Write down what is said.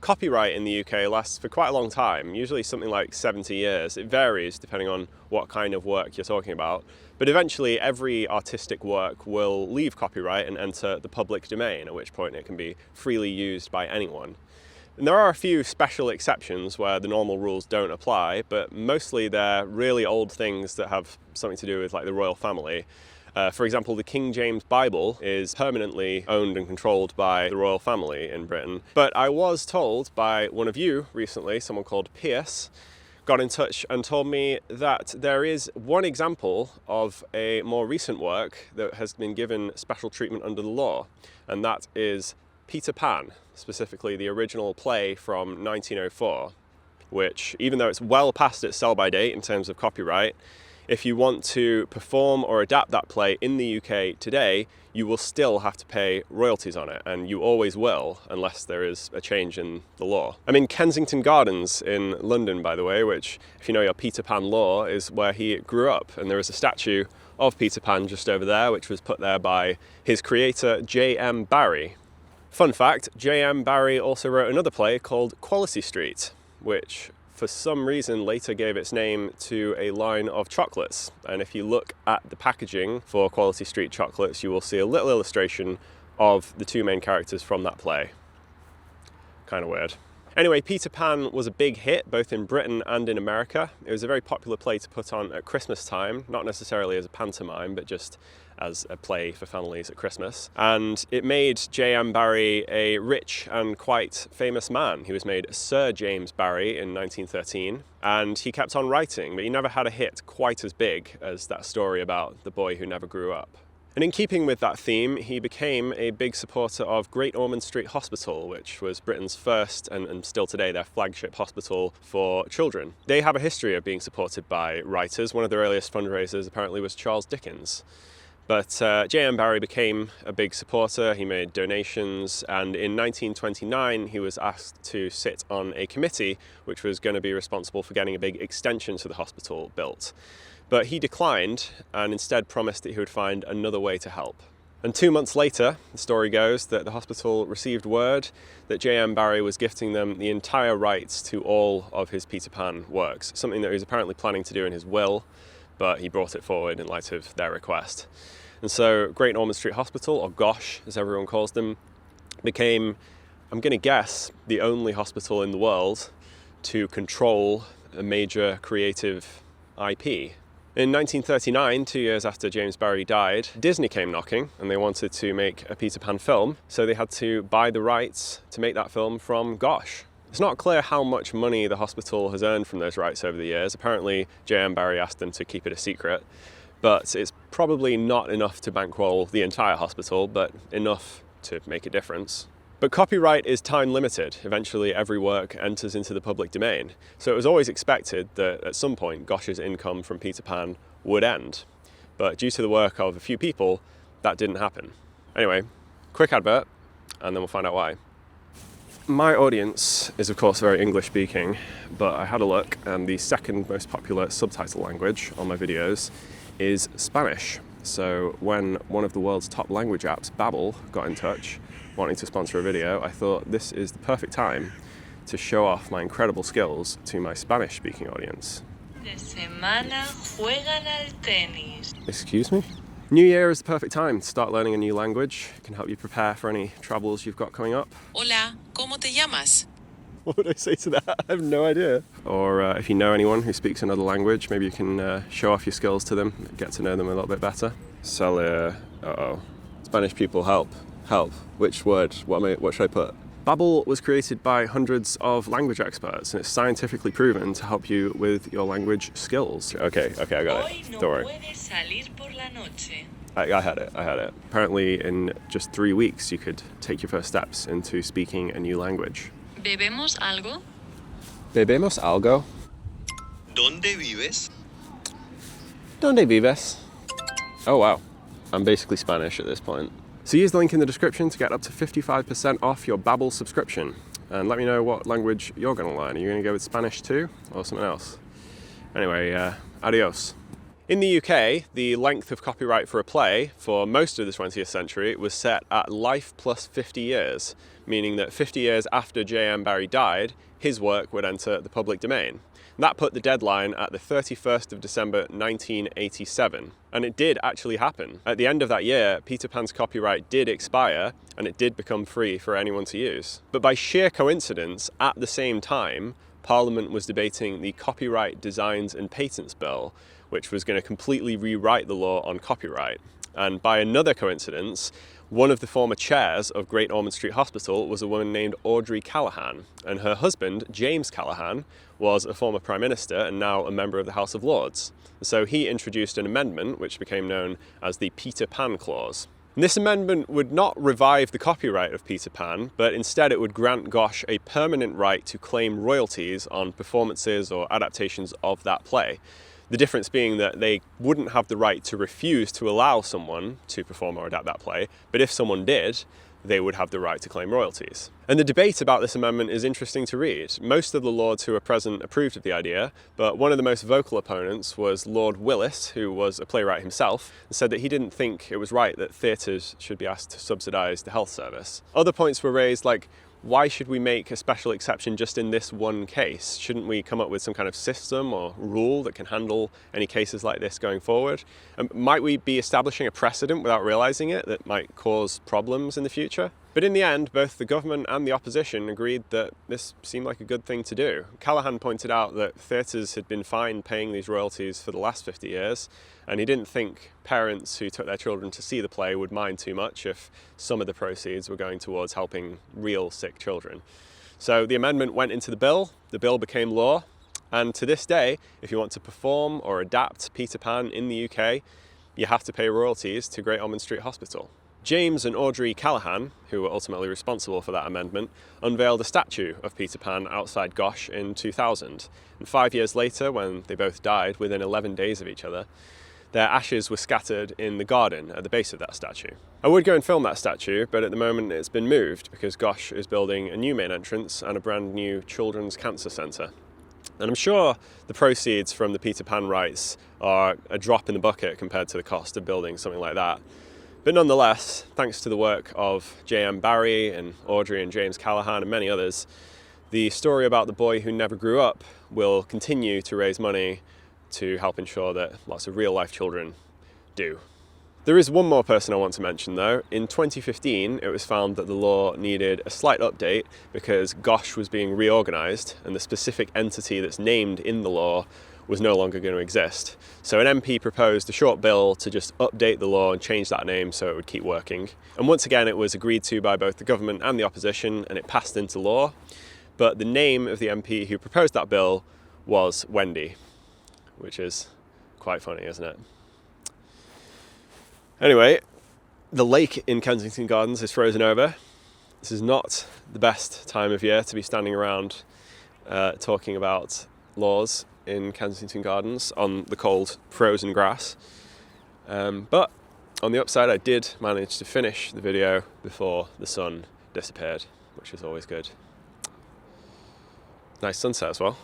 Copyright in the UK lasts for quite a long time, usually something like 70 years. It varies depending on what kind of work you're talking about, but eventually every artistic work will leave copyright and enter the public domain, at which point it can be freely used by anyone. And there are a few special exceptions where the normal rules don't apply, but mostly they're really old things that have something to do with like the royal family. For example, the King James Bible is permanently owned and controlled by the royal family in Britain. But I was told by one of you recently, someone called Pierce, got in touch and told me that there is one example of a more recent work that has been given special treatment under the law, and that is Peter Pan, specifically the original play from 1904, which, even though it's well past its sell-by date in terms of copyright, if you want to perform or adapt that play in the UK today, you will still have to pay royalties on it, and you always will, unless there is a change in the law. I'm in Kensington Gardens in London, by the way, which, if you know your Peter Pan lore, is where he grew up, and there is a statue of Peter Pan just over there, which was put there by his creator, J.M. Barrie. Fun fact, J.M. Barrie also wrote another play called Quality Street, which for some reason later gave its name to a line of chocolates. And if you look at the packaging for Quality Street chocolates, you will see a little illustration of the two main characters from that play. Kind of weird. Anyway, Peter Pan was a big hit both in Britain and in America. It was a very popular play to put on at Christmas time, not necessarily as a pantomime, but just as a play for families at Christmas. And it made J.M. Barrie a rich and quite famous man. He was made Sir James Barrie in 1913, and he kept on writing, but he never had a hit quite as big as that story about the boy who never grew up. And in keeping with that theme, he became a big supporter of Great Ormond Street Hospital, which was Britain's first, and still today, their flagship hospital for children. They have a history of being supported by writers. One of their earliest fundraisers apparently was Charles Dickens. But J.M. Barrie became a big supporter. He made donations, and in 1929 he was asked to sit on a committee which was going to be responsible for getting a big extension to the hospital built. But he declined and instead promised that he would find another way to help. And 2 months later, the story goes that the hospital received word that J.M. Barrie was gifting them the entire rights to all of his Peter Pan works, something that he was apparently planning to do in his will, but he brought it forward in light of their request. And so Great Ormond Street Hospital, or GOSH as everyone calls them, became, I'm going to guess, the only hospital in the world to control a major creative IP. In 1939, 2 years after James Barrie died, Disney came knocking and they wanted to make a Peter Pan film, so they had to buy the rights to make that film from GOSH. It's not clear how much money the hospital has earned from those rights over the years. Apparently, J.M. Barrie asked them to keep it a secret, but it's probably not enough to bankroll the entire hospital, but enough to make a difference. But copyright is time limited. Eventually every work enters into the public domain. So it was always expected that at some point GOSH's income from Peter Pan would end. But due to the work of a few people, that didn't happen. Anyway, quick advert, and then we'll find out why. My audience is of course very English speaking, but I had a look and the second most popular subtitle language on my videos is Spanish. So when one of the world's top language apps, Babbel, got in touch wanting to sponsor a video, I thought this is the perfect time to show off my incredible skills to my Spanish-speaking audience. De semana juegan al tenis. Excuse me? New Year is the perfect time to start learning a new language. It can help you prepare for any travels you've got coming up. Hola, ¿cómo te llamas? What would I say to that? I have no idea. Or if you know anyone who speaks another language, maybe you can show off your skills to them, get to know them a little bit better. Salir. Uh-oh. Spanish people, help. Help. Which word? What should I put? Babbel was created by hundreds of language experts, and it's scientifically proven to help you with your language skills. Okay, I got it. Don't worry. I had it. Apparently in just 3 weeks you could take your first steps into speaking a new language. ¿Bebemos algo? ¿Bebemos algo? ¿Dónde vives? ¿Dónde vives? Oh wow, I'm basically Spanish at this point. So use the link in the description to get up to 55% off your Babbel subscription. And let me know what language you're going to learn. Are you going to go with Spanish too, or something else? Anyway, adios. In the UK, the length of copyright for a play for most of the 20th century was set at life plus 50 years, meaning that 50 years after J.M. Barrie died, his work would enter the public domain. That put the deadline at the 31st of December 1987, and it did actually happen. At the end of that year, Peter Pan's copyright did expire, and it did become free for anyone to use. But by sheer coincidence, at the same time, Parliament was debating the Copyright Designs and Patents Bill, which was going to completely rewrite the law on copyright. And by another coincidence, one of the former chairs of Great Ormond Street Hospital was a woman named Audrey Callaghan, and her husband, James Callaghan, was a former Prime Minister and now a member of the House of Lords. So he introduced an amendment which became known as the Peter Pan Clause. And this amendment would not revive the copyright of Peter Pan, but instead it would grant Gosh a permanent right to claim royalties on performances or adaptations of that play. The difference being that they wouldn't have the right to refuse to allow someone to perform or adapt that play, but if someone did, they would have the right to claim royalties. And the debate about this amendment is interesting to read. Most of the lords who were present approved of the idea, but one of the most vocal opponents was Lord Willis, who was a playwright himself, and said that he didn't think it was right that theatres should be asked to subsidise the health service. Other points were raised like, why should we make a special exception just in this one case? Shouldn't we come up with some kind of system or rule that can handle any cases like this going forward? Might we be establishing a precedent without realising it that might cause problems in the future? But in the end, both the government and the opposition agreed that this seemed like a good thing to do. Callaghan pointed out that theatres had been fine paying these royalties for the last 50 years, and he didn't think parents who took their children to see the play would mind too much if some of the proceeds were going towards helping real sick children. So the amendment went into the bill became law, and to this day, if you want to perform or adapt Peter Pan in the UK, you have to pay royalties to Great Ormond Street Hospital. James and Audrey Callaghan, who were ultimately responsible for that amendment, unveiled a statue of Peter Pan outside Gosh in 2000. And 5 years later, when they both died within 11 days of each other, their ashes were scattered in the garden at the base of that statue. I would go and film that statue, but at the moment it's been moved because Gosh is building a new main entrance and a brand new children's cancer centre. And I'm sure the proceeds from the Peter Pan rights are a drop in the bucket compared to the cost of building something like that. But nonetheless, thanks to the work of J.M. Barrie and Audrey and James Callaghan and many others, the story about the boy who never grew up will continue to raise money to help ensure that lots of real-life children do. There is one more person I want to mention though. In 2015, it was found that the law needed a slight update because Gosh was being reorganised and the specific entity that's named in the law was no longer going to exist. So an MP proposed a short bill to just update the law and change that name so it would keep working. And once again, it was agreed to by both the government and the opposition, and it passed into law. But the name of the MP who proposed that bill was Wendy, which is quite funny, isn't it? Anyway, the lake in Kensington Gardens is frozen over. This is not the best time of year to be standing around talking about laws in Kensington Gardens on the cold, frozen grass. But on the upside, I did manage to finish the video before the sun disappeared, which is always good. Nice sunset as well.